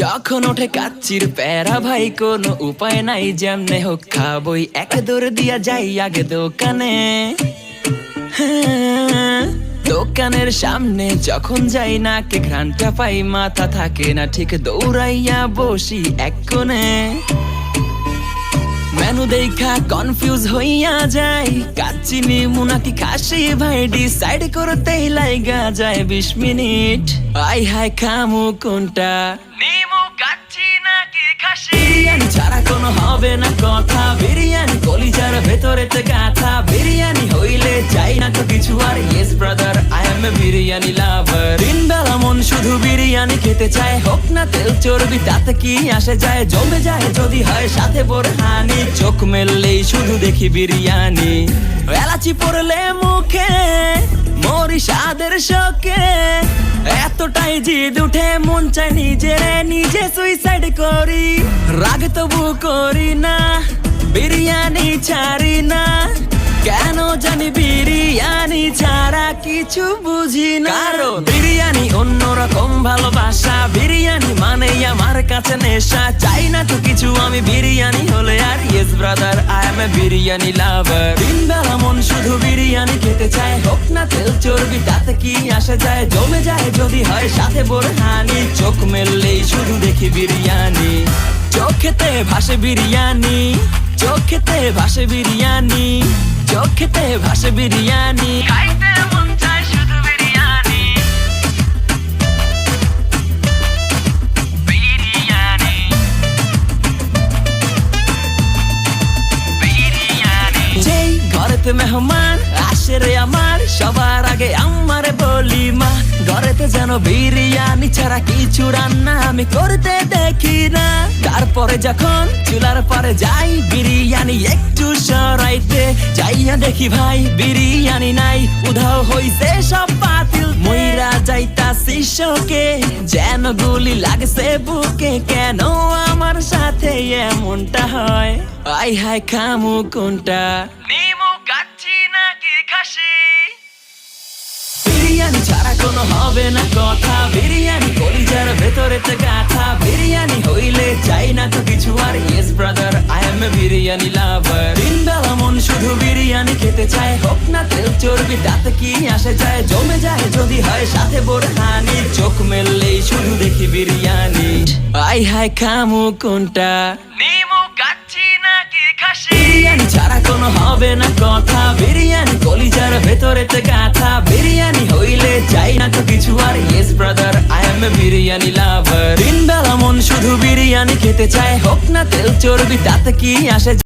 যখন ওঠে কাচ্চির প্যারা ভাই কোনো উপায় নাই, যেমনে হোক খাবই, এক দৌড় দিয়া যাই আগে দোকানে। দোকানের সামনে যখন যাই না কে ঘ্রাণটা পাই, মাথা থাকে না ঠিক, দৌড়াইয়া বসি এক কোণে। মেনু দেখা কনফিউজ হইয়া যাই, কাচ্চি নিমু নাকি খাসি ভাই ডিসাইড করতেই লাইগা যায় 20 মিনিট। আই হাই খামু কোনটা, নিমু কাচ্চি নাকি খাসি? বিরিয়ানি ছাড়া কোনো হবে না কথা, বিরিয়ানি কলিজার ভেতরেতে গাথা, বিরিয়ানি হইলে চাই না তো কিছু আর। Yes brother, I M A biryani লাভার। দিন বেলা মন শুধু বিরিয়ানি খেতে চায়, হোক না তেল চর্বি তাতে কি আসে যায়, জমে যায় যদি হয় সাথে বোরহানি। চোখ মেললেই শুধু দেখি বিরিয়ানি, এলাচি পড়লে মুখে মরি স্বাদের শোকে। এতটাই জিদ উঠে মন চায় নিজে সুইসাইড করি, রাগ তবু করি না, বিরিয়ানি ছাড়ি না। কেন জানি বিরিয়ানি ছাড়া কিছু বুঝি না, কারণ বিরিয়ানি অন্যরকম ভালোবাসা, বিরিয়ানি মানে আমার কাছে নেশা। চাই না তো কিছু আমি বিরিয়ানি হলে আর। Yes brother, I M A biryani লাভার। দিন বেলা মন শুধু বিরিয়ানি খেতে চায়, হোক না তেল চর্বি তাতে কি আসে যায়, জমে যায় যদি হয় সাথে বোরহানি। চোখ মেললেই শুধু দেখি বিরিয়ানি, চোখেতে ভাসে বিরিয়ানি, চোখেতে ভাসে বিরিয়ানি, চোখেতে ভাসে বিরিয়ানি, খাইতে মন চায় শুধু বিরিয়ানি। বিরিয়ানি বিরিয়ানি। যেই ঘরেতে মেহমান আসে রে আমার, সবার আগে আমারে বলি মা, ঘরেতে যেন বিরিয়ানি ছাড়া কিছু রান্না আমি করতে দেখি না। তারপরে যখন চুলার পরে যাই বিরিয়ানি একটু সরাইতে, যাইয়া দেখি ভাই বিরিয়ানি নাই, উধাও হইছে সব পাতিল। মইরা যাইতাছি শোকে, যেন গুলি লাগছে বুকে, কেন আমার সাথে এমনটা হয়? আই হাই খামু কোনটা, নিমু কাচ্চি নাকি খাসি? বিরিয়ানি ছাড়া কোনো হবে না কথা, বিরিয়ানি কলিজার ভেতরেতে গাথা, বিরিয়ানি হইলে চাই না তো কিছু আর। Yes brother, I M A biryani লাভার। দিন বেলা মন শুধু বিরিয়ানি খেতে চায়, হোক না তেল চর্বি তাতে কি আসে যায়, জমে যায় যদি হয় সাথে বোরহানি। চোখ মেললেই শুধু দেখি বিরিয়ানি, আই হাই খামু কোনটা, নিমু কাচ্চি নাকি খাসি? বিরিয়ানি ছাড়া কোনো হবে না কথা, বিরিয়ানি কলিজার ভেতরেতে গাথা, বিরিয়ানি হইলে চাই না তো কিছু আর। Yes brother, I M A biryani লাভার। দিন বেলা মন শুধু বিরিয়ানি খেতে চায়, হোক না তেল চর্বি তাতে কি আসে